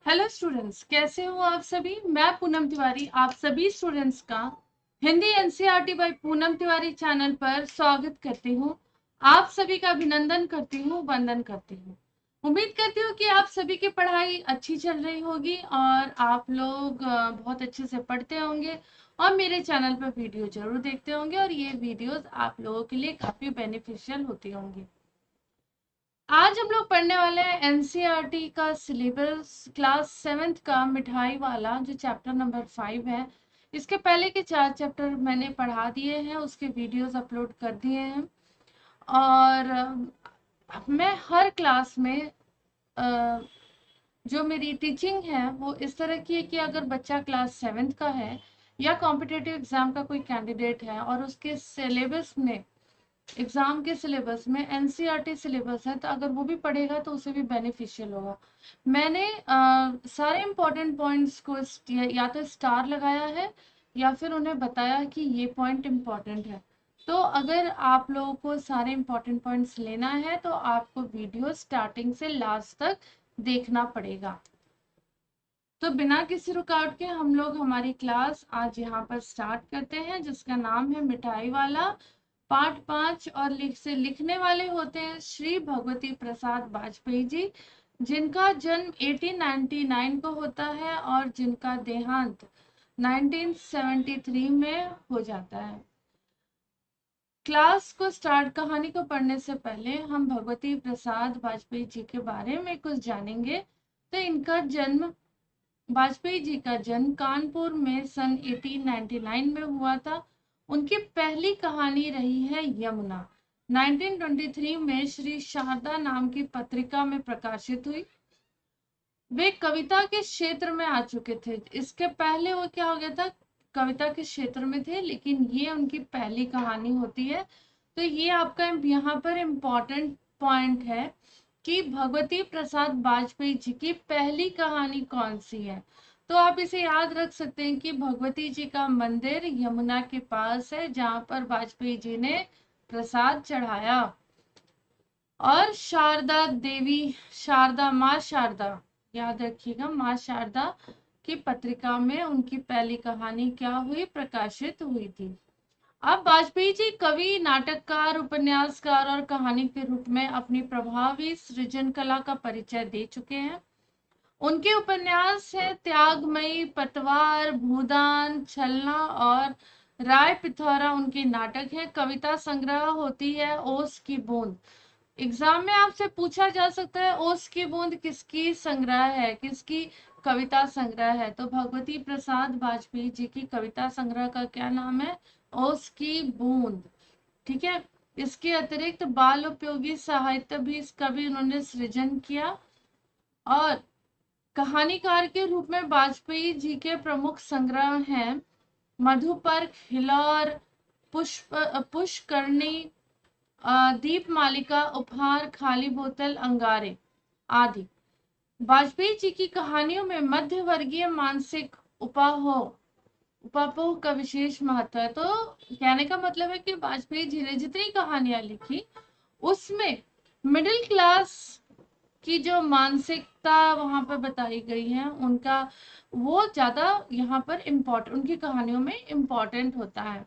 Hello students, कैसे हो आप सभी। मैं पूनम तिवारी आप सभी स्टूडेंट्स का Hindi NCERT by Poonam Tiwari channel पर स्वागत करती हूँ। आप सभी का अभिनंदन करती हूँ, वंदन करती हूँ। उम्मीद करती हूँ कि आप सभी की पढ़ाई अच्छी चल रही होगी और आप लोग बहुत अच्छे से पढ़ते होंगे और मेरे चैनल पर वीडियो जरूर देखते होंगे और ये वीडियोस आप लोगों के लिए काफी बेनिफिशियल होती होंगी। आज हम लोग पढ़ने वाले हैं एनसीईआरटी का सिलेबस क्लास 7th का मिठाई वाला जो चैप्टर नंबर 5 है। इसके पहले के 4 चैप्टर मैंने पढ़ा दिए हैं, उसके वीडियोस अपलोड कर दिए हैं। और मैं हर क्लास में जो मेरी टीचिंग है वो इस तरह की है कि अगर बच्चा क्लास 7th का है या कॉम्पिटिटिव एग्जाम का कोई कैंडिडेट है और उसके सिलेबस में एग्जाम के सिलेबस में एनसीईआरटी सिलेबस है तो अगर वो भी पढ़ेगा तो उसे भी बेनिफिशियल होगा। मैंने सारे इंपॉर्टेंट पॉइंट्स को या तो स्टार लगाया है या फिर उन्हें बताया कि ये पॉइंट इंपॉर्टेंट है। तो अगर आप लोगों को सारे इंपॉर्टेंट पॉइंट्स लेना है तो आपको वीडियो स्टार्टिंग से लास्ट तक देखना पड़ेगा। तो बिना किसी रुकावट के हम लोग हमारी क्लास आज यहाँ पर स्टार्ट करते हैं, जिसका नाम है मिठाई वाला पार्ट 5। और लिखने वाले होते हैं श्री भगवती प्रसाद वाजपेयी जी, जिनका जन्म 1899 को होता है और जिनका देहांत 1973 में हो जाता है। क्लास को स्टार्ट कहानी को पढ़ने से पहले हम भगवती प्रसाद वाजपेयी जी के बारे में कुछ जानेंगे। तो इनका जन्म वाजपेयी जी का जन्म कानपुर में सन 1899 में हुआ था। उनकी पहली कहानी रही है यमुना। 1923 में श्री शारदा नाम की पत्रिका में प्रकाशित हुई। वे कविता के क्षेत्र में आ चुके थे, इसके पहले वो क्या हो गया था, कविता के क्षेत्र में थे, लेकिन ये उनकी पहली कहानी होती है। तो ये आपका यहाँ पर इम्पोर्टेंट पॉइंट है कि भगवती प्रसाद वाजपेयी जी की पहली कहानी कौन सी है। तो आप इसे याद रख सकते हैं कि भगवती जी का मंदिर यमुना के पास है जहां पर वाजपेयी जी ने प्रसाद चढ़ाया। और शारदा देवी, शारदा माँ शारदा, याद रखिएगा, माँ शारदा की पत्रिका में उनकी पहली कहानी क्या हुई, प्रकाशित हुई थी। अब वाजपेयी जी कवि, नाटककार, उपन्यासकार और कहानी के रूप में अपनी प्रभावी सृजन कला का परिचय दे चुके हैं। उनके उपन्यास है त्यागमयी, पतवार, भूदान, छलना और राय पिथौरा उनके नाटक है। कविता संग्रह होती है ओस की बूंद। एग्जाम में आपसे पूछा जा सकता है ओस की बूंद किसकी संग्रह है, किसकी कविता संग्रह है। तो भगवती प्रसाद वाजपेयी जी की कविता संग्रह का क्या नाम है, ओस की बूंद। ठीक है। इसके अतिरिक्त बाल उपयोगी साहित्य भी इसका भी उन्होंने सृजन किया। और कहानीकार के रूप में वाजपेयी जी के प्रमुख संग्रह हैं मधुपर्क, हिलौर, पुष्करणी, दीपमालिका, उपहार, खाली बोतल, अंगारे आदि। वाजपेयी जी की कहानियों में मध्य वर्गीय मानसिक उपापोह का विशेष महत्व है। तो कहने का मतलब है कि वाजपेयी जी ने जितनी कहानियां लिखी उसमें मिडिल क्लास की जो मानसिकता वहां पर बताई गई है उनका वो ज्यादा यहाँ पर इम्पोर्टेंट, उनकी कहानियों में इम्पोर्टेंट होता है।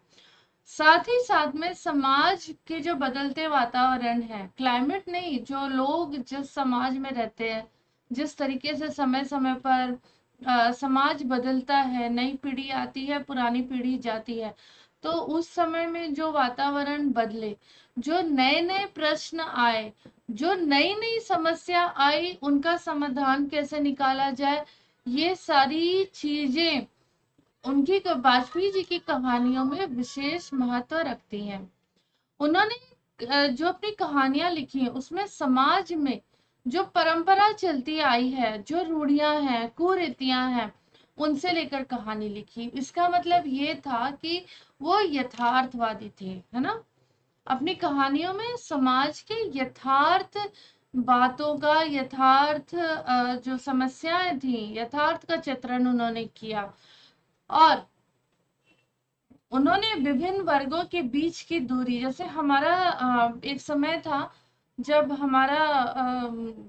साथ ही साथ में समाज के जो बदलते वातावरण है, क्लाइमेट नहीं, जो लोग जिस समाज में रहते हैं, जिस तरीके से समय समय पर समाज बदलता है, नई पीढ़ी आती है, पुरानी पीढ़ी जाती है, तो उस समय में जो वातावरण बदले, जो नए नए प्रश्न आए, जो नई नई समस्या आई, उनका समाधान कैसे निकाला जाए, ये सारी चीजें उनकी वाजपेयी जी की कहानियों में विशेष महत्व रखती हैं। उन्होंने जो अपनी कहानियां लिखी हैं उसमें समाज में जो परंपरा चलती आई है, जो रूढ़ियां हैं, कुरीतियां हैं, उनसे लेकर कहानी लिखी। इसका मतलब ये था कि वो यथार्थवादी थे, है ना। अपनी कहानियों में समाज के यथार्थ बातों का, यथार्थ जो समस्याएं थी, यथार्थ का चित्रण उन्होंने किया। और उन्होंने विभिन्न वर्गों के बीच की दूरी, जैसे हमारा एक समय था जब हमारा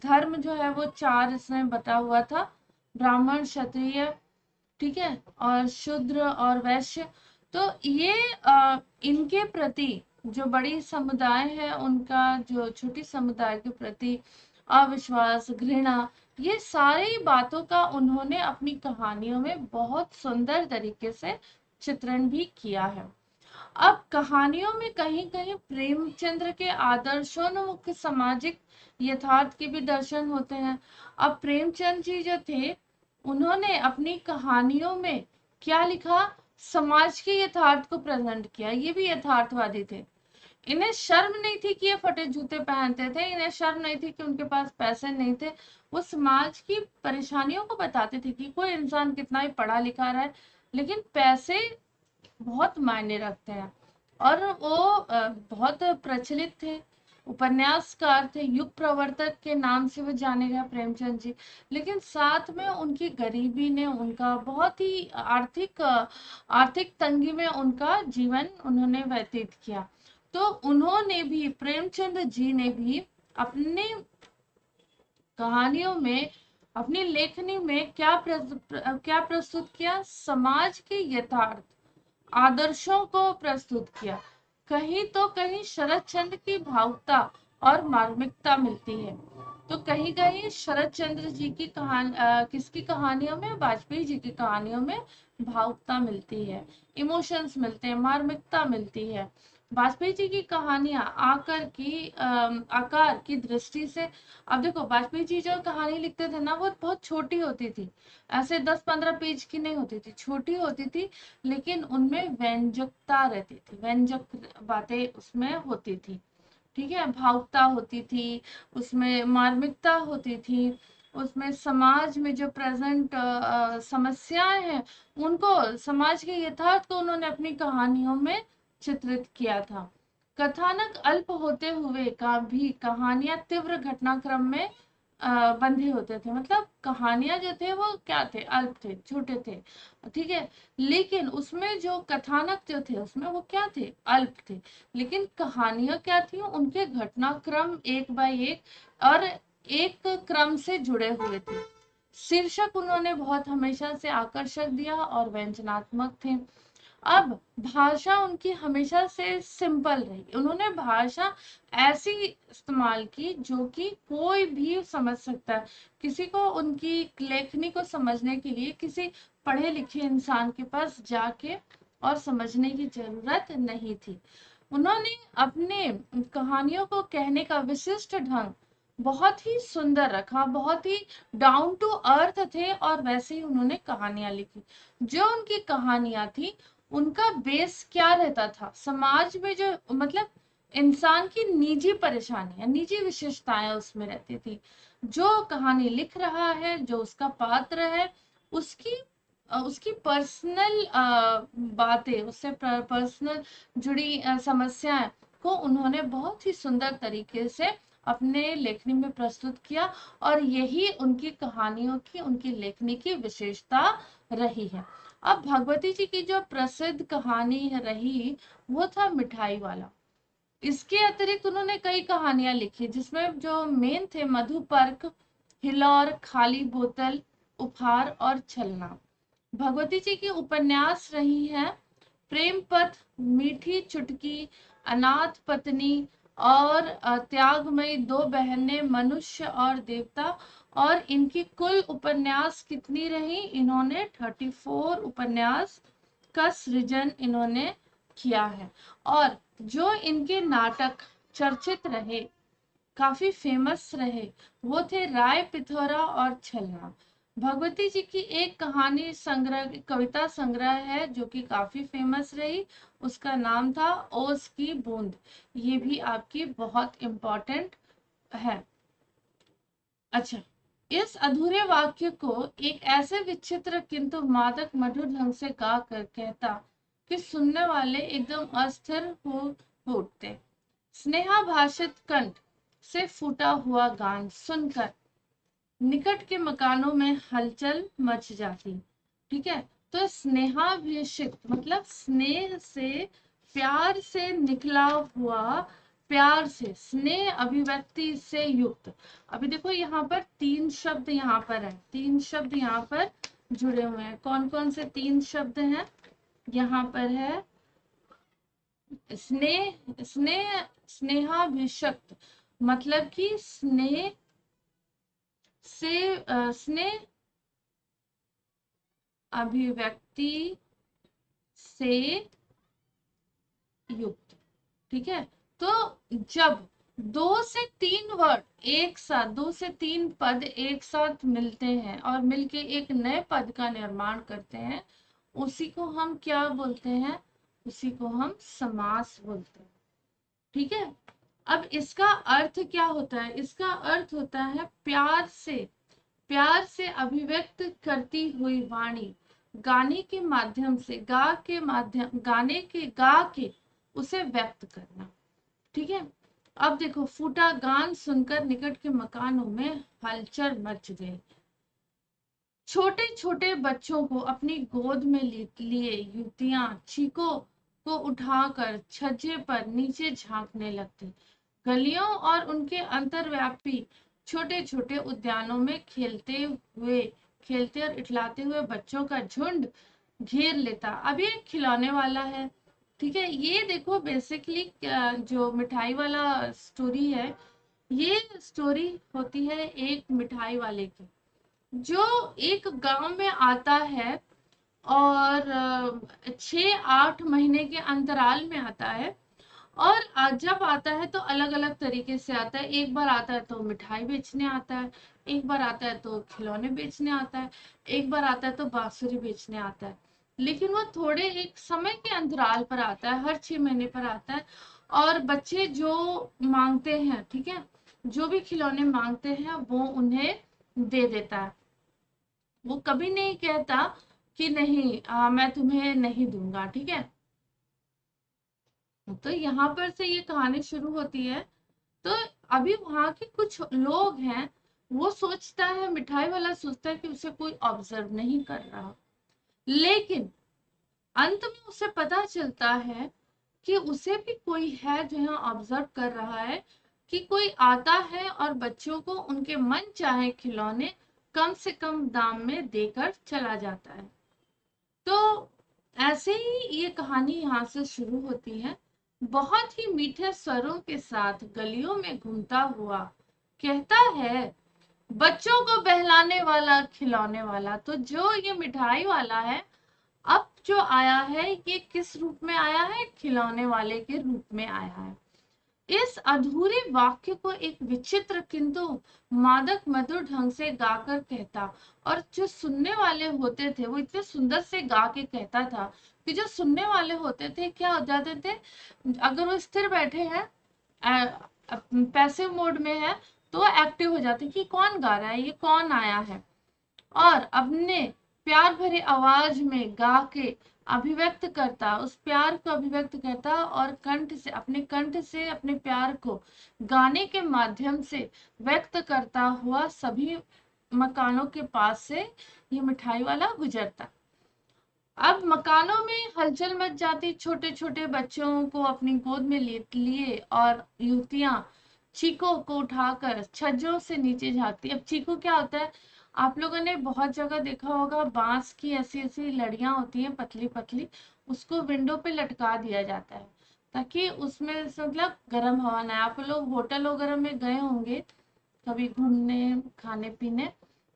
धर्म जो है वो 4 इसमें बटा हुआ था, ब्राह्मण, क्षत्रिय, ठीक है, और शूद्र और वैश्य। तो ये इनके प्रति जो बड़ी समुदाय है उनका जो छोटी समुदाय के प्रति अविश्वास, घृणा, ये सारी बातों का उन्होंने अपनी कहानियों में बहुत सुंदर तरीके से चित्रण भी किया है। अब कहानियों में कहीं कहीं प्रेमचंद्र के आदर्शोन्मुख सामाजिक यथार्थ के भी दर्शन होते हैं। अब प्रेमचंद जी जो थे उन्होंने अपनी कहानियों में क्या लिखा, समाज के यथार्थ को प्रेजेंट किया। ये भी यथार्थवादी थे। इन्हें शर्म नहीं थी कि ये फटे जूते पहनते थे, इन्हें शर्म नहीं थी कि उनके पास पैसे नहीं थे। वो समाज की परेशानियों को बताते थे कि कोई इंसान कितना ही पढ़ा लिखा रहा है लेकिन पैसे बहुत मायने रखते हैं। और वो बहुत प्रचलित थे, उपन्यासकार थे, युग प्रवर्तक के नाम से वो जाने गए प्रेमचंद जी। लेकिन साथ में उनकी गरीबी ने उनका बहुत ही आर्थिक तंगी में उनका जीवन उन्होंने व्यतीत किया। तो उन्होंने भी, प्रेमचंद जी ने भी अपने कहानियों में, अपनी लेखनी में क्या प्रस्तुत किया, समाज के यथार्थ आदर्शों को प्रस्तुत किया। कहीं तो कहीं शरद चंद्र की भावुकता और मार्मिकता मिलती है। तो कहीं कहीं शरद चंद्र जी की किसकी कहानियों में, वाजपेयी जी की कहानियों में भावुकता मिलती है, इमोशंस मिलते हैं, मार्मिकता मिलती है। वाजपेयी जी की कहानियां आकार की दृष्टि से, अब देखो वाजपेयी जी जो कहानी लिखते थे ना वो बहुत छोटी होती थी, ऐसे 10-15 पेज की नहीं होती थी, छोटी होती थी, लेकिन उनमें व्यंजकता रहती थी, व्यंजक बातें उसमें होती थी, ठीक है, भावुकता होती थी, उसमें मार्मिकता होती थी, उसमें समाज में जो प्रेजेंट समस्याएं हैं उनको, समाज के यथार्थ को उन्होंने अपनी कहानियों में चित्रित किया था। कथानक अल्प होते हुए का भी कहानियां तीव्र घटनाक्रम में बंधे होते थे। मतलब कहानियां जो थे वो क्या थे, अल्प थे, छोटे थे, ठीक है, लेकिन उसमें जो कथानक जो थे उसमें वो क्या थे, अल्प थे। लेकिन कहानियां क्या थी, उनके घटनाक्रम एक बाय एक और एक क्रम से जुड़े हुए थे। शीर्षक उन्होंने बहुत हमेशा से आकर्षक दिया और व्यंजनात्मक थे। अब भाषा उनकी हमेशा से सिंपल रही, उन्होंने भाषा ऐसी इस्तेमाल की जो कि कोई भी समझ सकता है। किसी को उनकी लेखनी को समझने के लिए किसी पढ़े लिखे इंसान के पास जाके और समझने की जरूरत नहीं थी। उन्होंने अपने कहानियों को कहने का विशिष्ट ढंग बहुत ही सुंदर रखा, बहुत ही डाउन टू अर्थ थे, और वैसे ही उन्होंने कहानियां लिखी। जो उनकी कहानियां थी उनका बेस क्या रहता था, समाज में जो, मतलब इंसान की निजी परेशानियां, निजी विशेषताएं उसमें रहती थी। जो कहानी लिख रहा है, जो उसका पात्र है, उसकी उसकी पर्सनल बातें, उससे पर्सनल जुड़ी समस्याएं को उन्होंने बहुत ही सुंदर तरीके से अपने लेखनी में प्रस्तुत किया। और यही उनकी कहानियों की, उनकी लेखनी की विशेषता रही है। अब भगवती जी की जो प्रसिद्ध कहानी रही वो था मिठाई वाला। इसके अतिरिक्त उन्होंने कई कहानियां लिखी जिसमें जो मेन थे मधुपर्क, हिलौर, खाली बोतल, उपहार और छलना। भगवती जी की उपन्यास रही है प्रेम पथ, मीठी चुटकी, अनाथ पत्नी और त्यागमयी दो बहनें, मनुष्य और देवता। और इनकी कुल उपन्यास कितनी रही, इन्होंने 34 उपन्यास का सृजन इन्होंने किया है। और जो इनके नाटक चर्चित रहे, काफी फेमस रहे, वो थे राय पिथौरा और छलना। भगवती जी की एक कहानी संग्रह, कविता संग्रह है जो कि काफी फेमस रही, उसका नाम था ओस की बूंद। ये भी आपकी बहुत इम्पोर्टेंट है। अच्छा, इस अधूरे वाक्य को एक ऐसे विचित्र किंतु मादक मधुर ढंग से गा कर कहता कि सुनने वाले एकदम अस्थिर हो उठते। स्नेहा भाषित कंठ से फूटा हुआ गान सुनकर निकट के मकानों में हलचल मच जाती, ठीक है। तो स्नेहाभिषिक्त मतलब स्नेह से, प्यार से निकला हुआ प्यार से, स्नेह अभिव्यक्ति से युक्त। अभी देखो यहाँ पर 3 शब्द यहाँ पर है, 3 शब्द यहाँ पर जुड़े हुए हैं। कौन कौन से 3 शब्द हैं? यहाँ पर है स्नेह, स्नेह, स्नेहाभिषक्त, मतलब कि स्नेह से स्नेह अभिव्यक्ति से युक्त। ठीक है, तो जब 2 से 3 वर्ड एक साथ, 2 से 3 पद एक साथ मिलते हैं और मिलके एक नए पद का निर्माण करते हैं, उसी को हम क्या बोलते हैं? उसी को हम समास बोलते हैं। ठीक है, अब इसका अर्थ क्या होता है? इसका अर्थ होता है प्यार से, प्यार से अभिव्यक्त करती हुई वाणी, गाने के माध्यम से, गाने के गा के उसे व्यक्त करना। ठीक है, अब देखो, फूटा गान सुनकर निकट के मकानों में हलचल मच गई। छोटे छोटे बच्चों को अपनी गोद में लिए युवतियां चीखों को उठाकर छज्जे पर नीचे झांकने लगती। गलियों और उनके अंतर्व्यापी छोटे छोटे उद्यानों में खेलते और इठलाते हुए बच्चों का झुंड घेर लेता। अब ये खिलौने वाला है। ठीक है, ये देखो बेसिकली जो मिठाई वाला स्टोरी है, ये स्टोरी होती है एक मिठाई वाले की, जो एक गांव में आता है और 6-8 महीने के अंतराल में आता है। और जब आता है तो अलग अलग तरीके से आता है। एक बार आता है तो मिठाई बेचने आता है, एक बार आता है तो खिलौने बेचने आता है, एक बार आता है तो बांसुरी बेचने आता है। लेकिन वो थोड़े एक समय के अंतराल पर आता है, हर 6 महीने पर आता है। और बच्चे जो मांगते हैं, ठीक है, जो भी खिलौने मांगते हैं वो उन्हें दे देता है। वो कभी नहीं कहता कि नहीं, मैं तुम्हें नहीं दूंगा। ठीक है, तो यहाँ पर से ये कहानी शुरू होती है। तो अभी वहां के कुछ लोग हैं, वो सोचता है, मिठाई वाला सोचता है कि उसे कोई ऑब्जर्व नहीं कर रहा, लेकिन अंत में उसे पता चलता है कि उसे भी कोई है जो यहाँ ऑब्जर्व कर रहा है, कि कोई आता है और बच्चों को उनके मन चाहे खिलौने कम से कम दाम में देकर चला जाता है। तो ऐसे ही ये कहानी यहाँ से शुरू होती है। बहुत ही मीठे स्वरों के साथ गलियों में घूमता हुआ कहता है, बच्चों को बहलाने वाला, खिलौने वाला। तो जो ये मिठाई वाला है, अब जो आया है, ये किस रूप में आया है? खिलौने वाले के रूप में आया है। इस अधूरे वाक्य को एक विचित्र किंतु मादक मधुर ढंग से गाकर कहता, और जो सुनने वाले होते थे वो इतने सुंदर से गा के कहता था कि जो सुनने वाले होते थे क्या हो जाते थे, अगर वो स्थिर बैठे हैं, पैसिव मोड में है, तो एक्टिव हो जाते कि कौन गा रहा है, ये कौन आया है। और अपने प्यार भरे आवाज में गा के अभिव्यक्त करता, उस प्यार को अभिव्यक्त करता, और कंठ से, अपने कंठ से अपने प्यार को गाने के माध्यम से व्यक्त करता हुआ सभी मकानों के पास से ये मिठाई वाला गुजरता। अब मकानों में हलचल मच जाती, छोटे छोटे बच्चों को अपनी गोद में लिए और युवतियां चीखों को उठाकर छज्जों से नीचे झांकती। अब चीखो क्या होता है? आप लोगों ने बहुत जगह देखा होगा, बांस की ऐसी ऐसी लड़ियां होती हैं पतली पतली, उसको विंडो पे लटका दिया जाता है ताकि उसमें से मतलब गर्म हवा ना आए। आप लोग होटल वगैरह में गए होंगे कभी घूमने, खाने पीने,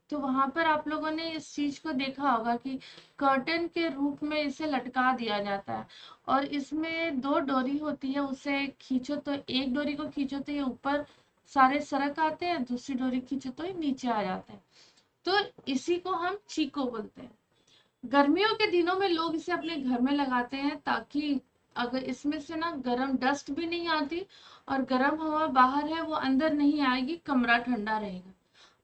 तो वहां पर आप लोगों ने इस चीज को देखा होगा कि कर्टन के रूप में इसे लटका दिया जाता है, और इसमें 2 डोरी होती है, उसे खींचो तो, एक डोरी को खींचो तो ये ऊपर सारे सरक आते हैं, दूसरी डोरी खींचो तो ये नीचे आ जाते हैं। तो इसी को हम चीको बोलते हैं। गर्मियों के दिनों में लोग इसे अपने घर में लगाते हैं, ताकि अगर इसमें से ना गर्म डस्ट भी नहीं आती और गर्म हवा बाहर है वो अंदर नहीं आएगी, कमरा ठंडा रहेगा।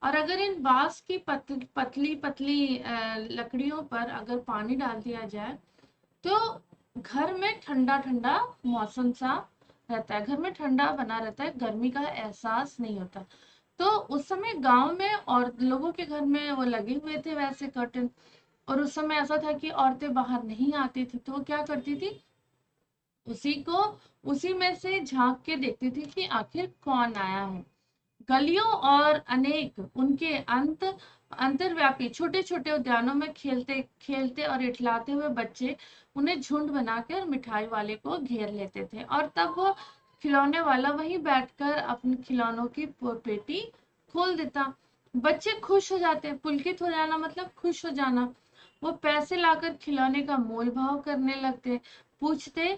और अगर इन बांस की पतली पतली लकड़ियों पर अगर पानी डाल दिया जाए तो घर में ठंडा ठंडा मौसम सा रहता है, घर में ठंडा बना रहता है, गर्मी का एहसास नहीं होता। तो उस समय गांव में और लोगों के घर में वो लगे हुए थे वैसे कर्टन, और उस समय ऐसा था कि औरतें बाहर नहीं आती थी, तो वो क्या करती थी, उसी में से झांक के देखती थी कि आखिर कौन आया है। गलियों और अनेक उनके अंतर्व्यापी छोटे छोटे उद्यानों में खेलते खेलते और इठलाते हुए बच्चे उन्हें झुंड बनाकर मिठाई वाले को घेर लेते थे, और तब वो खिलौने वाला वहीं बैठकर अपने खिलौनों की पेटी खोल देता। बच्चे खुश हो जाते, पुलकित हो जाना मतलब खुश हो जाना। वो पैसे लाकर खिलौने का मोल भाव करने लगते, पूछते,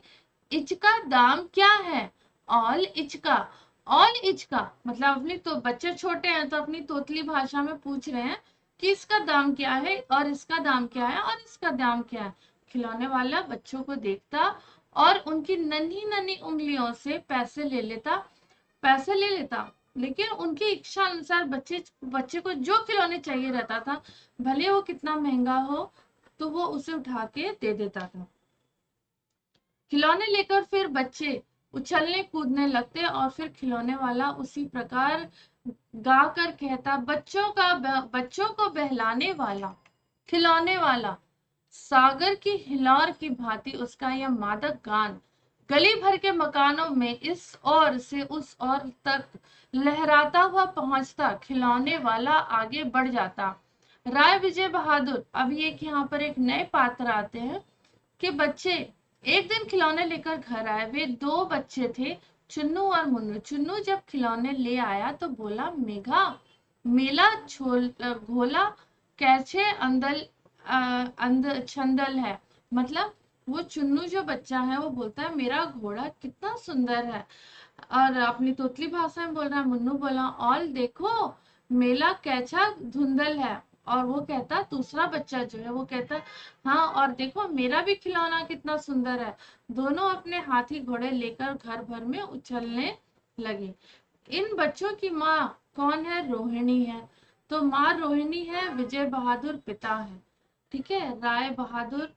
इचका दाम क्या है? ऑल इचका। ऑल इचका मतलब अपनी, तो बच्चे छोटे हैं तो अपनी तोतली भाषा में पूछ रहे हैं कि इसका दाम क्या है, और इसका दाम क्या है, और इसका दाम क्या है। खिलौने वाला बच्चों को देखता और उनकी नन्ही नन्ही उंगलियों से पैसे ले लेता। लेकिन उनकी इच्छा अनुसार बच्चे बच्चे को जो खिलौने चाहिए रहता था, भले वो कितना महंगा हो, तो वो उसे उठा के दे देता था। खिलौने लेकर फिर बच्चे उछलने कूदने लगते, और फिर खिलौने वाला उसी प्रकार गा कर कहता, बच्चों को बहलाने वाला खिलौने वाला, सागर की हिलोर की भांति उसका यह मादक गान गली भर के मकानों में इस ओर से उस ओर तक लहराता हुआ पहुंचता। खिलौने वाला आगे बढ़ जाता। राय विजय बहादुर, अब यहाँ पर एक नए पात्र आते हैं कि बच्चे एक दिन खिलौने लेकर घर आए। वे दो बच्चे थे, चुन्नू और मुन्नू। चुन्नू जब खिलौने ले आया तो बोला, मेघा मेला घोला कैसे छंदल है। मतलब वो चुन्नू जो बच्चा है वो बोलता है, मेरा घोड़ा कितना सुंदर है, और अपनी तोतली भाषा में बोल रहा है। मुन्नू बोला, और देखो मेला कैसा धुंधल है। और वो कहता, दूसरा बच्चा जो है वो कहता, हाँ और देखो मेरा भी खिलौना कितना सुंदर है। दोनों अपने हाथी घोड़े लेकर घर भर में उछलने लगे। इन बच्चों की माँ कौन है? रोहिणी है। तो माँ रोहिणी है, विजय बहादुर पिता है। ठीक है, राय बहादुर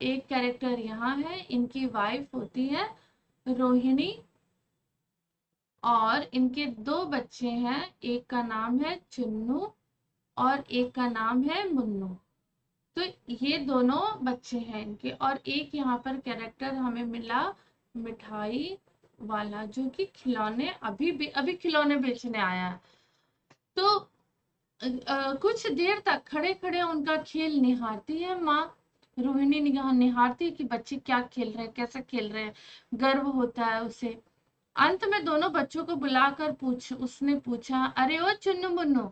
एक कैरेक्टर यहाँ है, इनकी वाइफ होती है रोहिणी, और इनके दो बच्चे हैं, एक का नाम है चुन्नू और एक का नाम है मुन्नू। तो ये दोनों बच्चे हैं इनके। और एक यहाँ पर कैरेक्टर हमें मिला मिठाई वाला, जो कि खिलौने अभी खिलौने बेचने आया है। तो कुछ देर तक खड़े खड़े उनका खेल निहारती है माँ रोहिणी। निगाह निहारती है कि बच्चे क्या खेल रहे हैं, कैसे खेल रहे हैं, गर्व होता है उसे। अंत में दोनों बच्चों को बुलाकर उसने पूछा, अरे ओ चुन्नू मुन्नू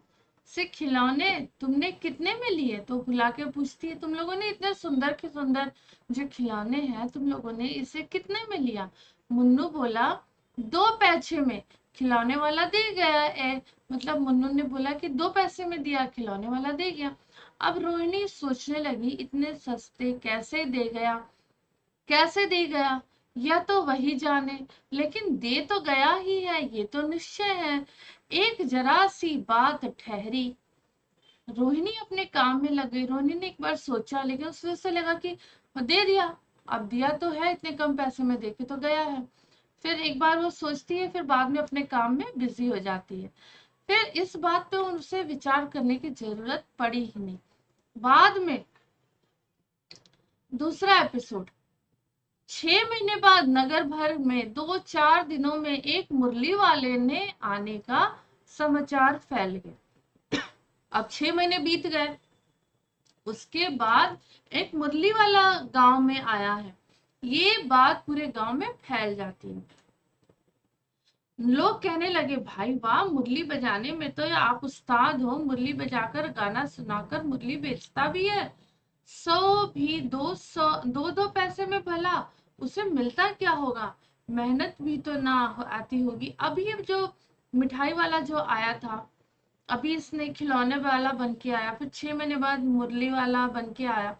से खिलौने तुमने कितने में लिए? तो बुला के पूछती है, तुम लोगों ने इतने सुंदर के सुंदर जो खिलौने हैं, तुम लोगों ने इसे कितने में लिया? मुन्नू बोला, 2 पैसे में। खिलौने वाला दे गया है। मतलब मुन्नू ने बोला कि 2 पैसे में दिया, खिलौने वाला दे गया। अब रोहिणी सोचने लगी, इतने सस्ते कैसे दे गया, या तो वही जाने, लेकिन दे तो गया ही है, ये तो निश्चय है। एक जरा सी बात ठहरी। रोहिणी अपने काम में लग गई। रोहिणी ने एक बार सोचा, लेकिन उसे लगा कि दे दिया, अब दिया तो है, इतने कम पैसे में दे के तो गया है। फिर एक बार वो सोचती है, फिर बाद में अपने काम में बिजी हो जाती है। फिर इस बात पे उनसे विचार करने की जरूरत पड़ी ही नहीं। बाद में दूसरा एपिसोड, 6 महीने बाद नगर भर में 2-4 दिनों में एक मुरली वाले ने आने का समाचार फैल गया। अब 6 महीने बीत गए, उसके बाद एक मुरली वाला गांव में आया है। ये बात पूरे गांव में फैल जाती है। लोग कहने लगे, भाई वाह, मुरली बजाने में तो आप उस्ताद हो, मुरली बजाकर गाना सुनाकर मुरली बेचता भी है। 2 पैसे में भला उसे मिलता क्या होगा? मेहनत भी तो ना आती होगी। अभी ये जो मिठाई वाला जो आया था, अभी इसने खिलौने वाला बन के आया, फिर 6 महीने बाद मुरली वाला बन के आया।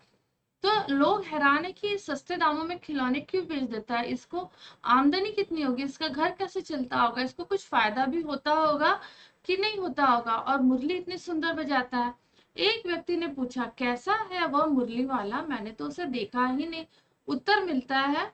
तो लोग हैरान है कि सस्ते दामों में खिलौने क्यों बेच देता है, इसको आमदनी कितनी होगी, इसका घर कैसे चलता होगा, इसको कुछ फायदा भी होता होगा कि नहीं होता होगा, और मुरली इतनी सुंदर बजाता है। एक व्यक्ति ने पूछा, कैसा है वह मुरली वाला? मैंने तो उसे देखा ही नहीं। उत्तर मिलता है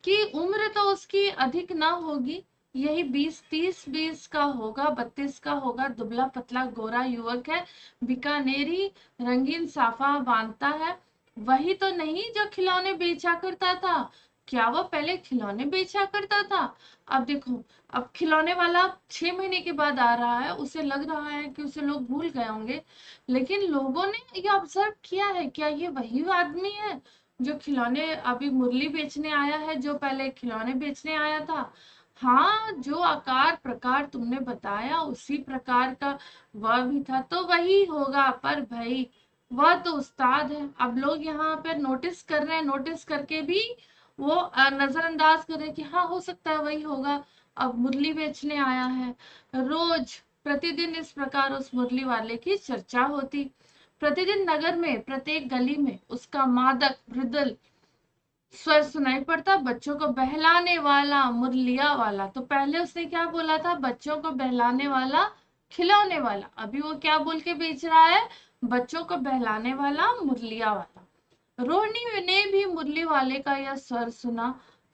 कि उम्र तो उसकी अधिक ना होगी, यही 20 का होगा, 32 का होगा, दुबला पतला गोरा युवक है, बीकानेरी रंगीन साफा बांधता है। वही तो नहीं जो खिलौने बेचा करता था? क्या वो पहले खिलौने बेचा करता था? अब देखो, अब खिलौने वाला 6 महीने के बाद आ रहा है, उसे लग रहा है कि उसे लोग भूल गए होंगे, लेकिन लोगों ने ये ऑब्जर्व किया है, क्या ये वही आदमी है जो खिलौने अभी मुरली बेचने आया है, जो पहले खिलौने बेचने आया था? हाँ, जो आकार प्रकार तुमने बताया उसी प्रकार का वह भी था, तो वही होगा। पर भाई, वह तो उस्ताद है। अब लोग यहाँ पर नोटिस कर रहे हैं, नोटिस करके भी वो नजरअंदाज कर रहे हैं कि हाँ, हो सकता है वही होगा, अब मुरली बेचने आया है। रोज प्रतिदिन इस प्रकार उस मुरली वाले की चर्चा होती। प्रतिदिन नगर में प्रत्येक गली में उसका मादक मृदुल स्वर सुनाई पड़ता, बच्चों को बहलाने वाला मुरलिया वाला। तो पहले उसने क्या बोला था? बच्चों को बहलाने वाला खिलौने वाला। अभी वो क्या बोल के बेच रहा है? बच्चों को बहलाने वाला मुरलिया वाला। रोहिणी ने भी मुरली वाले का यह स्वर सुना,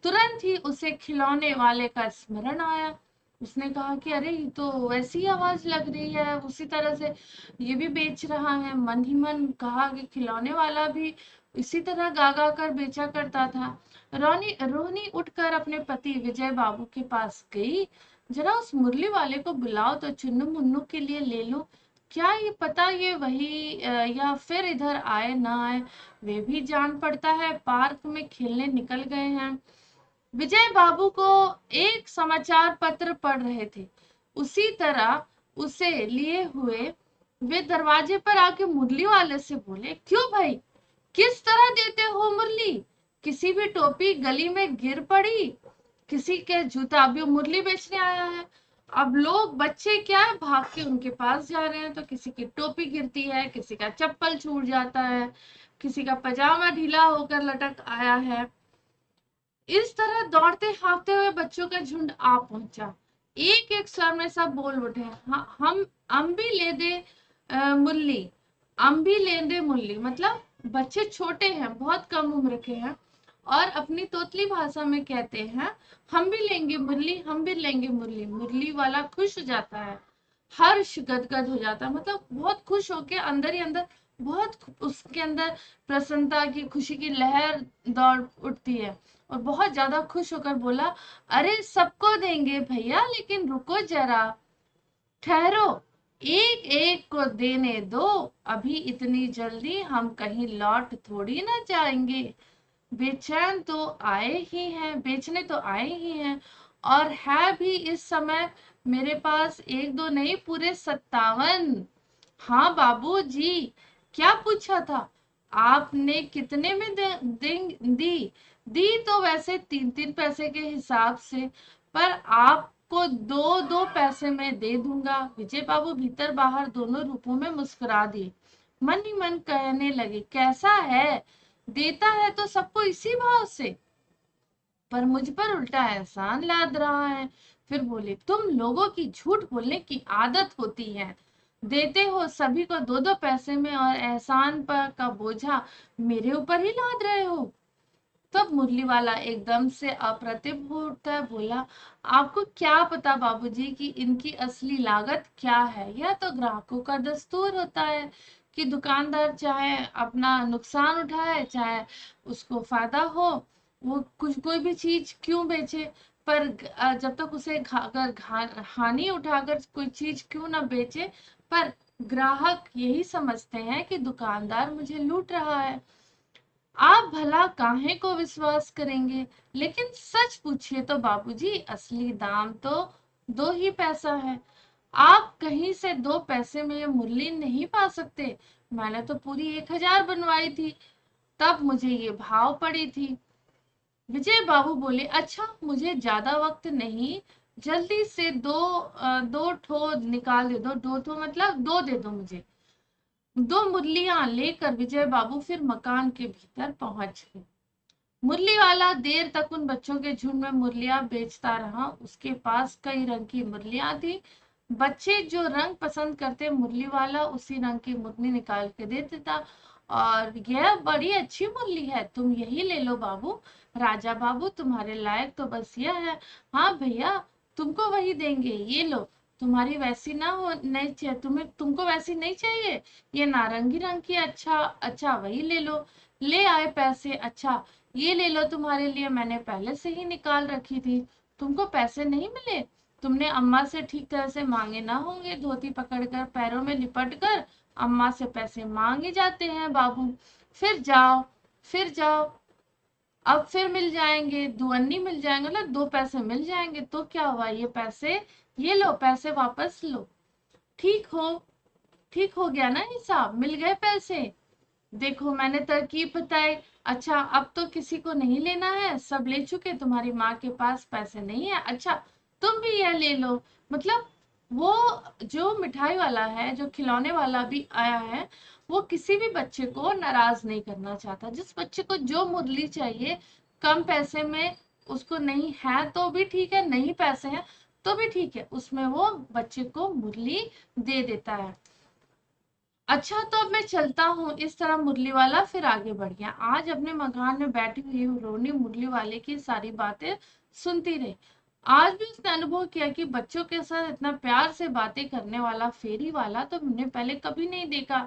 तुरंत ही उसे खिलौने वाले का स्मरण आया। उसने कहा कि अरे, ये तो वैसी आवाज लग रही है, उसी तरह से ये भी बेच रहा है। मन ही मन कहा कि खिलौने वाला भी इसी तरह गा गा कर बेचा करता था। रोहिणी उठकर अपने पति विजय बाबू के पास गई। जरा उस मुरली वाले को बुलाओ तो चुन्नू मुन्नू के लिए ले लो। क्या ये पता ये वही या फिर इधर आए ना आए, वे भी जान पड़ता है। पार्क में खेलने निकल गए हैं। विजय बाबू को एक समाचार पत्र पढ़ रहे थे, उसी तरह उसे लिए हुए वे दरवाजे पर आके मुरली वाले से बोले, क्यों भाई, किस तरह देते हो मुरली? किसी भी टोपी गली में गिर पड़ी, किसी के जूता, अभी वो मुरली बेचने आया है। अब लोग बच्चे क्या है, भाग के उनके पास जा रहे हैं, तो किसी की टोपी गिरती है, किसी का चप्पल छूट जाता है, किसी का पजामा ढीला होकर लटक आया है। इस तरह दौड़ते हाँकते हुए बच्चों का झुंड आ पहुंचा। एक एक स्वर में सब बोल उठे, हाँ, हम भी ले दे मुरली, हम भी ले दे मुरली। मतलब बच्चे छोटे हैं, बहुत कम उम्र के हैं, और अपनी तोतली भाषा में कहते हैं, हम भी लेंगे मुरली, हम भी लेंगे मुरली। मुरली वाला खुश हो जाता है, हर्ष गदगद हो जाता है, मतलब बहुत खुश होके अंदर ही अंदर बहुत उसके अंदर प्रसन्नता की, खुशी की लहर दौड़ उठती है, और बहुत ज्यादा खुश होकर बोला, अरे सबको देंगे भैया, लेकिन रुको जरा, ठहरो, एक एक को देने दो, अभी इतनी जल्दी हम कहीं लौट थोड़ी ना जाएंगे। बेचैन तो आए ही हैं, बेचने तो आए ही हैं, और है भी इस समय मेरे पास एक दो नहीं, पूरे 57। हाँ बाबू जी, क्या पूछा था आपने? कितने में दी? दी तो वैसे 3-3 पैसे के हिसाब से, पर आपको 2-2 पैसे में दे दूंगा। विजय बाबू भीतर बाहर दोनों रूपों में मुस्कुरा दिए। मन ही मन कहने लगे, कैसा है, देता है तो सबको इसी भाव से, पर मुझ पर उल्टा एहसान लाद रहा है। फिर बोले, तुम लोगों की झूठ बोलने की आदत होती है, देते हो सभी को 2-2 पैसे में, और एहसान पर का बोझा मेरे ऊपर ही लाद रहे हो। तब मुरली वाला एकदम से अप्रतिभ हो उठता है, बोला, आपको क्या पता बाबूजी कि इनकी असली लागत क्या है? यह तो ग्राहकों का दस्तूर होता है कि दुकानदार चाहे अपना नुकसान उठाए, चाहे उसको फायदा हो, वो कुछ कोई भी चीज क्यों बेचे, पर जब तक उसे अगर हानि उठाकर कोई चीज क्यों ना बेचे, पर ग्राहक यही समझते हैं कि दुकानदार मुझे लूट रहा है। आप भला काहे को विश्वास करेंगे, लेकिन सच पूछिए तो बाबूजी, असली दाम तो 2 ही पैसा है। आप कहीं से 2 पैसे में ये मुरली नहीं पा सकते। मैंने तो पूरी 1000 बनवाई थी, तब मुझे ये भाव पड़ी थी। विजय बाबू बोले, अच्छा, मुझे ज्यादा वक्त नहीं, जल्दी से दो ठो निकाल दे दो। दो ठो मतलब 2 दे दो मुझे। 2 मुरलियां लेकर विजय बाबू फिर मकान के भीतर पहुंच गए। मुरली वाला देर तक उन बच्चों के झुंड में मुरलियां बेचता रहा। उसके पास कई रंग की मुरलियां थी। बच्चे जो रंग पसंद करते, मुरली वाला उसी रंग की मुरली निकाल के दे देता, और यह बड़ी अच्छी मुरली है, तुम यही ले लो बाबू। राजा बाबू, तुम्हारे लायक तो बस यह है। हाँ भैया, तुमको वही देंगे, ये लो। तुम्हारी वैसी ना हो, नहीं चाहिए तुम्हें, तुमको वैसी नहीं चाहिए, ये नारंगी रंग की, अच्छा अच्छा वही ले लो। ले आए पैसे, अच्छा ये ले लो, तुम्हारे लिए मैंने पहले से ही निकाल रखी थी। तुमको पैसे नहीं मिले? तुमने अम्मा से ठीक तरह से मांगे ना होंगे, धोती पकड़कर पैरों में लिपट कर अम्मा से पैसे मांगे जाते हैं बाबू। फिर जाओ, फिर जाओ, अब फिर मिल जाएंगे, दुअन्नी मिल जाएंगे, मतलब 2 पैसे मिल जाएंगे। तो क्या हुआ, ये पैसे, ये लो पैसे वापस लो। ठीक हो, ठीक हो गया ना हिसाब, मिल गए पैसे। देखो मैंने तरकीब बताई। अच्छा अब तो किसी को नहीं लेना है, सब ले चुके, तुम्हारी माँ के पास पैसे नहीं है, अच्छा तुम भी यह ले लो। मतलब वो जो मिठाई वाला है, जो खिलौने वाला भी आया है, वो किसी भी बच्चे को नाराज नहीं करना चाहता। जिस बच्चे को जो मुरली चाहिए कम पैसे में, उसको नहीं है तो भी ठीक है, नहीं पैसे हैं तो भी ठीक है, उसमें वो बच्चे को मुरली दे देता है। अच्छा तो अब मैं चलता हूँ, इस तरह मुरली वाला फिर आगे बढ़ गया। आज अपने मकान में बैठी हुई रोनी मुरली वाले की सारी बातें सुनती रही। आज भी उसने अनुभव किया कि बच्चों के साथ इतना प्यार से बातें करने वाला फेरी वाला तो मैंने पहले कभी नहीं देखा।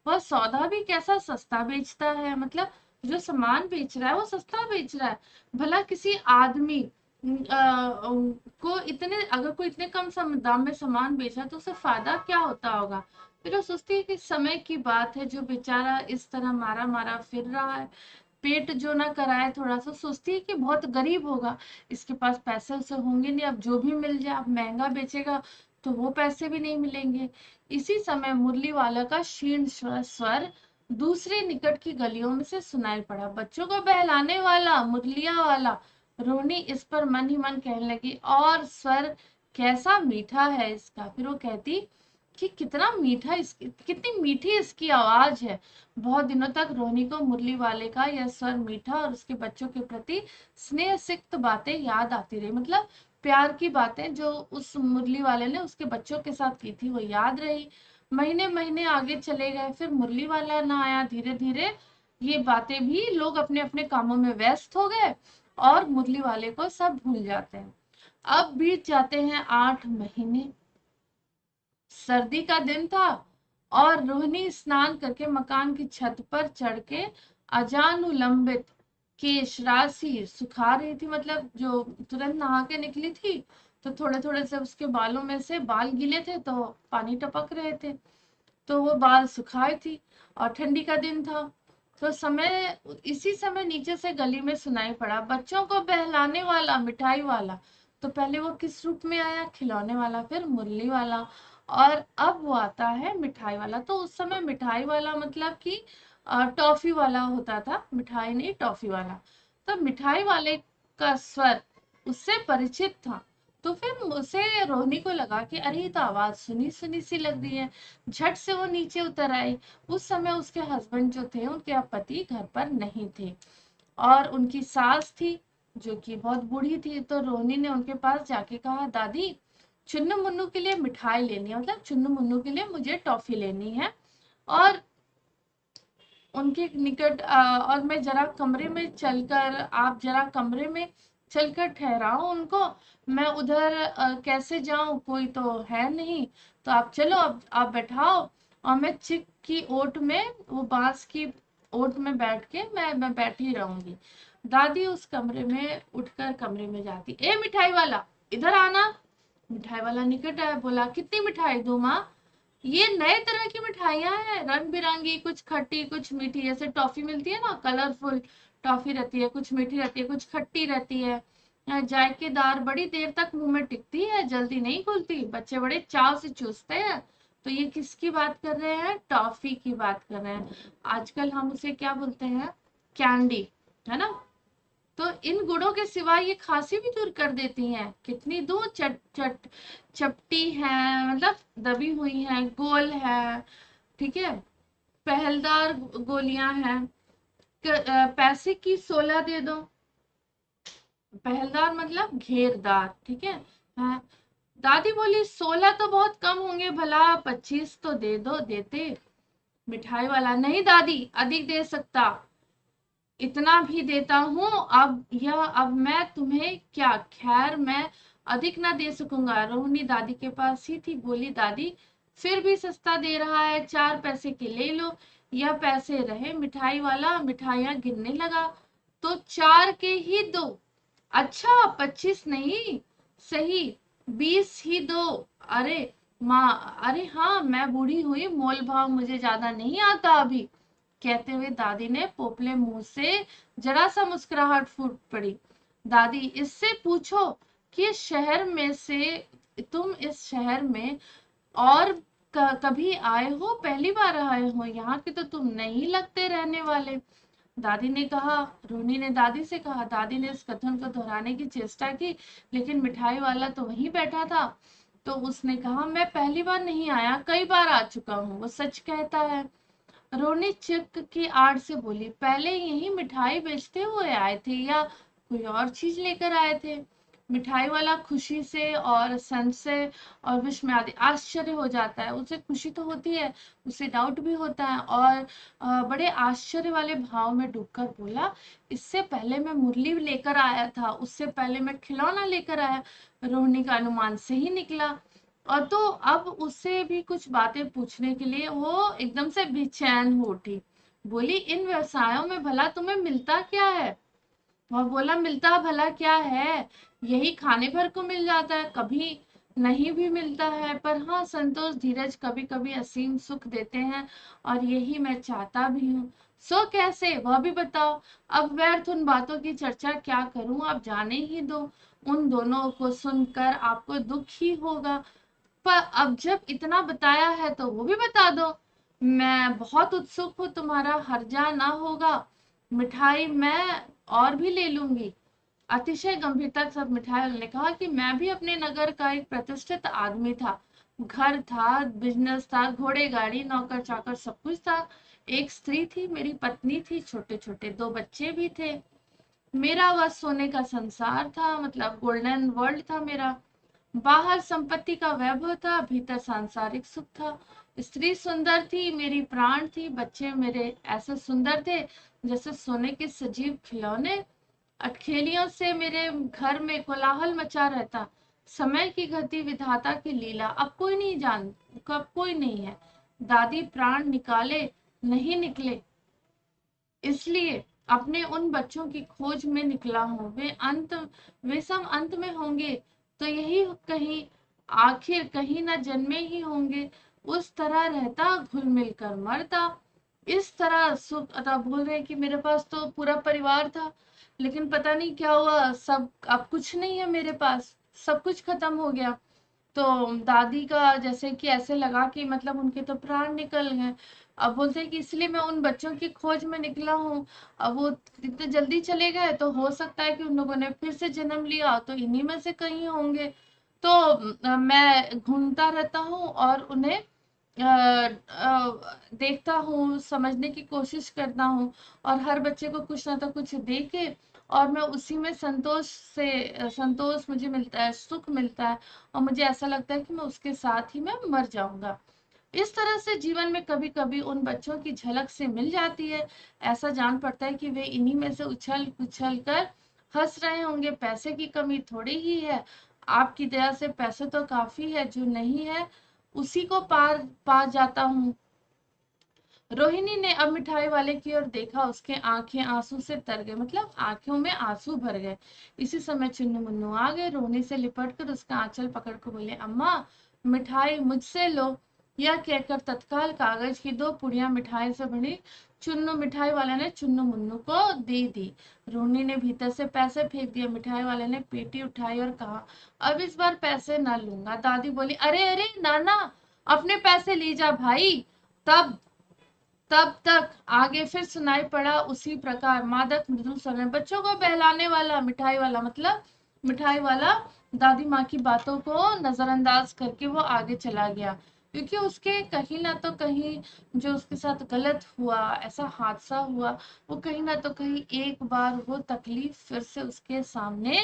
वह सौदा भी कैसा सस्ता बेचता है, मतलब जो सामान बेच रहा है वो सस्ता बेच रहा है। भला किसी आदमी को इतने, अगर कोई इतने कम दाम में सामान बेचा तो उसे फायदा क्या होता होगा। फिर वो सोचती है कि समय की बात है, जो बेचारा इस तरह मारा मारा फिर रहा है, पेट जो ना कराए, थोड़ा सा सोचती है कि बहुत गरीब होगा, इसके पास पैसे उसे होंगे नहीं, अब जो भी मिल जाए, अब महंगा बेचेगा तो वो पैसे भी नहीं मिलेंगे। इसी समय मुरली वाला का क्षीण स्वर दूसरे निकट की गलियों में से सुनाई पड़ा। बच्चों को बहलाने वाला मुरलिया वाला। रोनी इस पर मन ही मन कहने लगी, और स्वर कैसा मीठा है इसका। फिर वो कहती कि कितना मीठा, इसकी कितनी मीठी इसकी आवाज है। बहुत दिनों तक रोहिणी को मुरली वाले का यह स्वर मीठा और उसके बच्चों के प्रति स्नेह सिक्त बातें याद आती रही। मतलब प्यार की बातें जो उस मुरली वाले ने उसके बच्चों के साथ की थी वो याद रही। महीने महीने आगे चले गए, फिर मुरली वाला ना आया। धीरे धीरे ये बातें भी, लोग अपने अपने कामों में व्यस्त हो गए और मुरली वाले को सब भूल जाते हैं। अब बीत जाते हैं 8 महीने। सर्दी का दिन था और रोहिणी स्नान करके मकान की छत पर चढ़ के अजानुलंबित केश राशि सुखा रही थी। मतलब जो तुरंत नहा के निकली थी तो थोड़े थोड़े से उसके बालों में से बाल गीले थे तो पानी टपक रहे थे, तो वो बाल सुखाई थी। और ठंडी का दिन था तो इसी समय नीचे से गली में सुनाई पड़ा, बच्चों को बहलाने वाला मिठाई वाला। तो पहले वो किस रूप में आया, खिलौने वाला, फिर मुरली वाला, और अब वो आता है मिठाई वाला। तो उस समय मिठाई वाला मतलब कि टॉफी वाला होता था, मिठाई नहीं टॉफी वाला। तो मिठाई वाले का स्वर उससे परिचित था। तो फिर उसे, रोहिणी को लगा कि अरे ये तो आवाज सुनी सुनी सी लग रही है। झट से वो नीचे उतर आई। उस समय उसके हस्बैंड जो थे, उनके पति घर पर नहीं थे और उनकी सास थी जो कि बहुत बूढ़ी थी। तो रोहिणी ने उनके पास जाके कहा, दादी चुन्नू मुन्नू के लिए मिठाई लेनी है, मतलब चुन्नू मुन्नू के लिए मुझे टॉफी लेनी है। और उनके निकट और मैं जरा कमरे में चलकर, आप जरा कमरे में चलकर ठहराओ उनको, मैं उधर कैसे जाऊं, कोई तो है नहीं, तो आप चलो, अब आप बैठाओ और मैं चिक की ओट में, वो बांस की ओट में बैठ के मैं बैठी रहूंगी। दादी उस कमरे में उठकर कमरे में जाती, ए मिठाई वाला इधर आना। मिठाई वाला निकट आया, बोला कितनी मिठाई दूं माँ। ये नए तरह की मिठाइयाँ हैं, रंग बिरंगी, कुछ खट्टी कुछ मीठी, जैसे टॉफी मिलती है ना, कलरफुल टॉफी रहती है, कुछ मीठी रहती है कुछ खट्टी रहती है, जायकेदार, बड़ी देर तक मुंह में टिकती है, जल्दी नहीं खुलती, बच्चे बड़े चाव से चूसते हैं। तो ये किसकी बात कर रहे हैं, टॉफी की बात कर रहे हैं। आजकल हम उसे क्या बोलते हैं, कैंडी, है ना। तो इन गुणों के सिवाय ये खांसी भी दूर कर देती हैं। कितनी दूर चट चट चपटी है, मतलब दबी हुई है, गोल है, ठीक है, पहलदार गोलियां हैं। पैसे की 16 दे दो। पहलदार मतलब घेरदार, ठीक है। हाँ। दादी बोली 16 तो बहुत कम होंगे, भला 25 तो दे दो। देते। मिठाई वाला, नहीं दादी अधिक दे सकता, इतना भी देता हूँ। अब मैं तुम्हें क्या, खैर मैं अधिक ना दे सकूंगा। रोहिणी दादी के पास ही थी, बोली दादी फिर भी सस्ता दे रहा है, 4 पैसे के ले लो। यह पैसे रहे। मिठाई वाला मिठाइयाँ गिनने लगा। तो 4 के ही दो। अच्छा 25 नहीं, सही 20 ही दो। अरे माँ, अरे हाँ मैं बूढ़ी हुई, मोल भाव मुझे ज्यादा नहीं आता अभी। कहते हुए दादी ने पोपले मुंह से जरा सा मुस्कुराहट फूट पड़ी। दादी, इससे पूछो कि शहर में से, तुम इस शहर में और कभी आए हो, पहली बार आए हो, यहाँ के तो तुम नहीं लगते रहने वाले। दादी ने कहा, रोहिणी ने दादी से कहा। दादी ने इस कथन को दोहराने की चेष्टा की, लेकिन मिठाई वाला तो वहीं बैठा था। तो उसने कहा, मैं पहली बार नहीं आया, कई बार आ चुका हूँ, वो सच कहता है। रोहिणी चिक की आड़ से बोली, पहले यही मिठाई बेचते हुए आए थे या कोई और चीज लेकर आए थे? मिठाई वाला खुशी से और संशय और विस्मय आश्चर्य हो जाता है। उसे खुशी तो होती है, उसे डाउट भी होता है, और बड़े आश्चर्य वाले भाव में डूबकर बोला, इससे पहले मैं मुरली लेकर आया था, उससे पहले मैं खिलौना लेकर आया। रोहिणी का अनुमान सही निकला, और तो अब उससे भी कुछ बातें पूछने के लिए वो एकदम से बेचैन हो उठी। बोली, इन व्यवसायों में भला तुम्हें मिलता क्या है? वह बोला, मिलता भला क्या है, यही खाने भर को मिल जाता है, कभी नहीं भी मिलता है, पर हाँ संतोष धीरज कभी कभी असीम सुख देते हैं, और यही मैं चाहता भी हूँ। सो कैसे, वह भी बताओ। अब व्यर्थ उन बातों की चर्चा क्या करूं, आप जाने ही दो। उन दोनों को सुनकर आपको दुख ही होगा, पर अब जब इतना बताया है तो वो भी बता दो। मैं बहुत उत्सुक हूँ, तुम्हारा हर्जा ना होगा। मिठाई मैं और भी ले लूंगी। अतिशय गंभीरता के साथ मिठाई वाले ने कहा कि मैं भी अपने नगर का एक प्रतिष्ठित आदमी था। घर था, बिजनेस था, घोड़े गाड़ी, नौकर चाकर सब कुछ था। एक स्त्री थी, मेरी पत्नी थी, छोटे छोटे 2 बच्चे भी थे। मेरा वह सोने का संसार था, मतलब गोल्डन वर्ल्ड था मेरा। बाहर संपत्ति का वैभव था, भीतर सांसारिक सुख था। स्त्री सुंदर थी, मेरी प्राण थी, बच्चे मेरे ऐसे सुंदर थे जैसे सोने के सजीव खिलौने। अटखेलियों से मेरे घर में कोलाहल मचा रहता। समय की गति, विधाता की लीला, अब कोई नहीं जान, अब कोई नहीं है। दादी, प्राण निकाले नहीं निकले, इसलिए अपने उन बच्चों की खोज में निकला हूँ। वे सब अंत में होंगे तो यही कहीं, आखिर कहीं न जन्मे ही होंगे। उस तरह रहता, घुल मिल कर मरता। इस तरह सुख, अतः बोल रहे हैं कि मेरे पास तो पूरा परिवार था, लेकिन पता नहीं क्या हुआ, सब अब कुछ नहीं है मेरे पास, सब कुछ खत्म हो गया। तो दादी का जैसे कि ऐसे लगा कि मतलब उनके तो प्राण निकल गए। अब बोलते हैं कि इसलिए मैं उन बच्चों की खोज में निकला हूँ। अब वो इतने जल्दी चले गए तो हो सकता है कि उन लोगों ने फिर से जन्म लिया, तो इन्हीं में से कहीं होंगे। तो मैं घूमता रहता हूँ और उन्हें देखता हूँ, समझने की कोशिश करता हूँ, और हर बच्चे को कुछ ना तो कुछ दे के, और मैं उसी में संतोष मुझे मिलता है, सुख मिलता है, और मुझे ऐसा लगता है कि मैं उसके साथ ही मैं मर जाऊंगा। इस तरह से जीवन में कभी कभी उन बच्चों की झलक से मिल जाती है। ऐसा जान पड़ता है कि वे इन्हीं में से उछल कुछल कर हंस रहे होंगे। पैसे की कमी थोड़ी ही है, आपकी दया से पैसे तो काफी है, जो नहीं है उसी को पार पा जाता हूँ। रोहिणी ने अब मिठाई वाले की ओर देखा, उसके आंखें आंसू से तर गए, मतलब आंखों में आंसू भर गए। इसी समय चुन्नू मुन्नू आ गए, रोहिणी से लिपट कर उसका आंचल पकड़ कर बोले, अम्मा मिठाई मुझसे लो। यह कहकर तत्काल कागज की 2 पुड़ियां मिठाई से भरी चुन्नू मिठाई वाले ने चुन्नू मुन्नू को दे दी। रोहिणी ने भीतर से पैसे फेंक दिए। मिठाई वाले ने पेटी उठाई और कहा, अब इस बार पैसे ना लूंगा। दादी बोली, अरे अरे नाना, अपने पैसे ले जा भाई। तब तब तक आगे फिर सुनाई पड़ा उसी प्रकार मादक मृदु स्वर में, बच्चों को बहलाने वाला मिठाई वाला, मतलब मिठाई वाला दादी माँ की बातों को नजरअंदाज करके वो आगे चला गया, क्योंकि उसके कहीं ना तो कहीं जो उसके साथ गलत हुआ, ऐसा हादसा हुआ, वो कहीं ना तो कहीं एक बार वो तकलीफ फिर से उसके सामने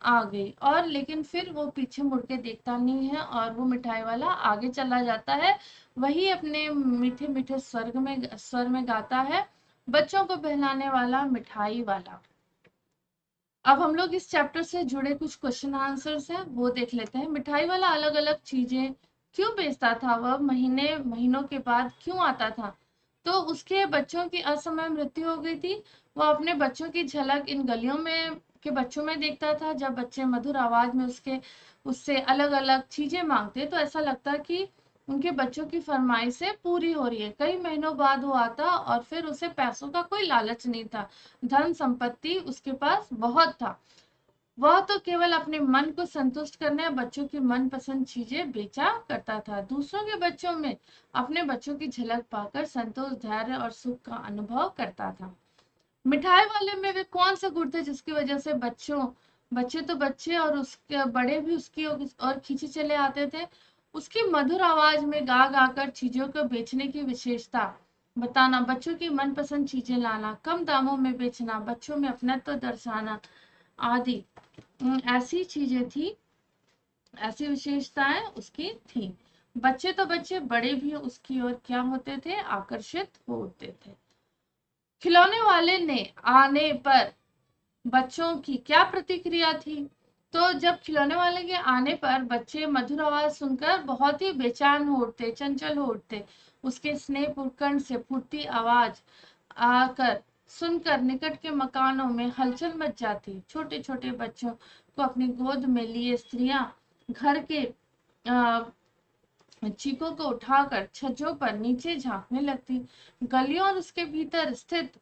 आ गई। और लेकिन फिर वो पीछे मुड़ के देखता नहीं है, और वो मिठाई वाला आगे चला जाता है। वही अपने मीठे मीठे स्वर में गाता है, बच्चों को बहलाने वाला मिठाई वाला। अब हम लोग इस चैप्टर से जुड़े कुछ क्वेश्चन आंसर्स हैं, वो देख लेते हैं। मिठाई वाला अलग अलग चीजें क्यों बेचता था, वह महीने महीनों के बाद क्यों आता था? तो उसके बच्चों की असमय मृत्यु हो गई थी। वो अपने बच्चों की झलक इन गलियों में के बच्चों में देखता था। जब बच्चे मधुर आवाज में उससे अलग अलग चीजें मांगते तो ऐसा लगता कि उनके बच्चों की फरमाइशें पूरी हो रही है। कई महीनों बाद वो आता और फिर उसे पैसों का कोई लालच नहीं था, धन संपत्ति उसके पास बहुत था। वह तो केवल अपने मन को संतुष्ट करने या बच्चों की मनपसंद चीजें बेचा करता था। दूसरों के बच्चों में अपने बच्चों की झलक पाकर संतोष, धैर्य और सुख का अनुभव करता था। मिठाई वाले में वे कौन से गुण थे जिसकी वजह से बच्चे तो बच्चे और उसके बड़े भी उसकी और खींचे चले आते थे। उसकी मधुर आवाज में गा गा कर चीजों को बेचने की विशेषता बताना, बच्चों की मनपसंद चीजें लाना, कम दामों में बेचना, बच्चों में अपनत्व दर्शाना आदि ऐसी चीजें थी, ऐसी विशेषताएं उसकी थी। बच्चे तो बच्चे बड़े भी उसकी ओर क्या होते थे, आकर्षित होते थे। खिलौने वाले ने आने पर बच्चों की क्या प्रतिक्रिया थी? तो जब खिलौने वाले के आने पर बच्चे मधुर आवाज सुनकर बहुत ही बेचैन हो उठते, चंचल हो उठते। उसके स्नेह पुरकण से फूटती आवाज आकर सुनकर निकट के मकानों में हलचल मच जाती। छोटे छोटे बच्चों को अपनी गोद में लिए स्त्रियां घर के चीखों को उठाकर छज्जों पर नीचे झांकने लगती। गलियों और उसके भीतर स्थित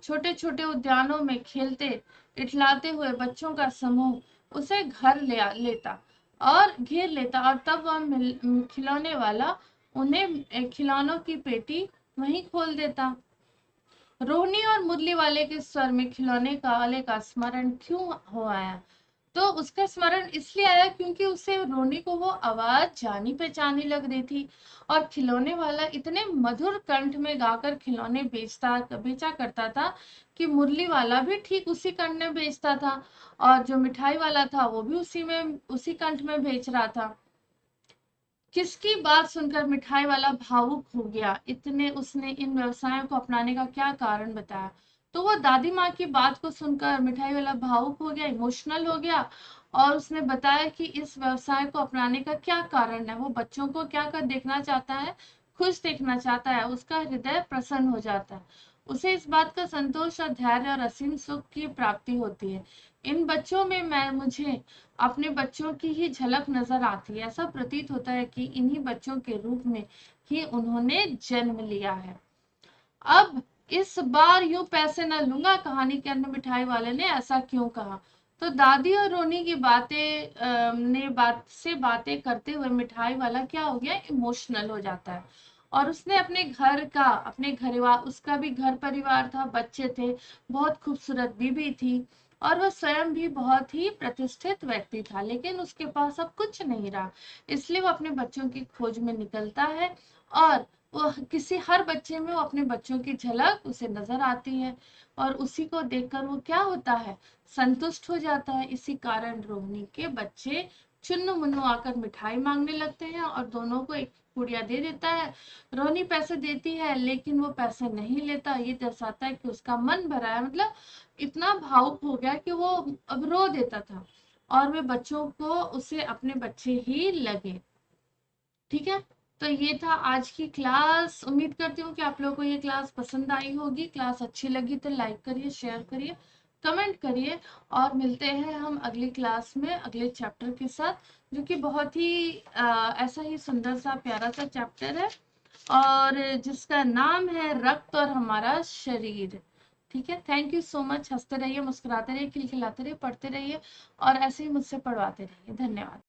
छोटे छोटे उद्यानों में खेलते इठलाते हुए बच्चों का समूह उसे घर लेता और घेर लेता, और तब वह खिलौने वाला उन्हें खिलौनों की पेटी वहीं खोल देता। रोहिणी और मुरली वाले के स्वर में खिलौने वाले का स्मरण क्यों हो आया? तो उसका स्मरण इसलिए आया क्योंकि उसे रोनी को वो आवाज जानी पहचानी लग रही थी, और खिलौने वाला इतने मधुर कंठ में गाकर खिलौने बेचा करता था कि मुरली वाला भी ठीक उसी कंठ में बेचता था, और जो मिठाई वाला था वो भी उसी कंठ में बेच रहा था। किसकी बात सुनकर मिठाई वाला भावुक हो गया? इतने उसने इन व्यवसायों को अपनाने का क्या कारण बताया? तो वो दादी माँ की बात को सुनकर मिठाई वाला भावुक हो गया, इमोशनल हो गया, और उसने बताया कि इस व्यवसाय को अपनाने का क्या कारण है। वो बच्चों को क्या कर देखना चाहता है, खुश देखना चाहता है, उसका हृदय प्रसन्न हो जाता है। उसे इस बात का संतोष और धैर्य और असीम सुख की प्राप्ति होती है। इन बच्चों में मुझे अपने बच्चों की ही झलक नजर आती है। ऐसा प्रतीत होता है कि इन्हीं बच्चों के रूप में ही उन्होंने जन्म लिया है। अब इस बार यूं पैसे न लूंगा, कहानी के अंदर मिठाई वाले ने ऐसा क्यों कहा? तो दादी और रोनी की बातें करते हुए मिठाई वाला क्या हो गया, इमोशनल हो जाता है। और उसने अपने घरवा उसका भी घर परिवार था, बच्चे थे, बहुत खूबसूरत बीबी थी, और वह स्वयं भी बहुत ही प्रतिष्ठित व्यक्ति था, लेकिन उसके पास अब कुछ नहीं रहा। इसलिए वो अपने बच्चों की खोज में निकलता है, और वो हर बच्चे में वो अपने बच्चों की झलक उसे नजर आती है, और उसी को देखकर वो क्या होता है, संतुष्ट हो जाता है। इसी कारण रोहिणी के बच्चे चुन्नू मुन्नू आकर मिठाई मांगने लगते हैं, और दोनों को एक गुड़िया दे देता है। रोहिणी पैसे देती है लेकिन वो पैसे नहीं लेता। ये दर्शाता है कि उसका मन भरा है, मतलब इतना भावुक हो गया कि वो अब रो देता था, और वे बच्चों को उसे अपने बच्चे ही लगे। ठीक है, तो ये था आज की क्लास। उम्मीद करती हूँ कि आप लोगों को ये क्लास पसंद आई होगी। क्लास अच्छी लगी तो लाइक करिए, शेयर करिए, कमेंट करिए, और मिलते हैं हम अगली क्लास में अगले चैप्टर के साथ, जो कि बहुत ही ऐसा ही सुंदर सा प्यारा सा चैप्टर है, और जिसका नाम है रक्त और हमारा शरीर। ठीक है, थैंक यू सो मच। हंसते रहिए, मुस्कुराते रहिए, खिलखिलाते रहिए, पढ़ते रहिए, और ऐसे ही मुझसे पढ़वाते रहिए। धन्यवाद।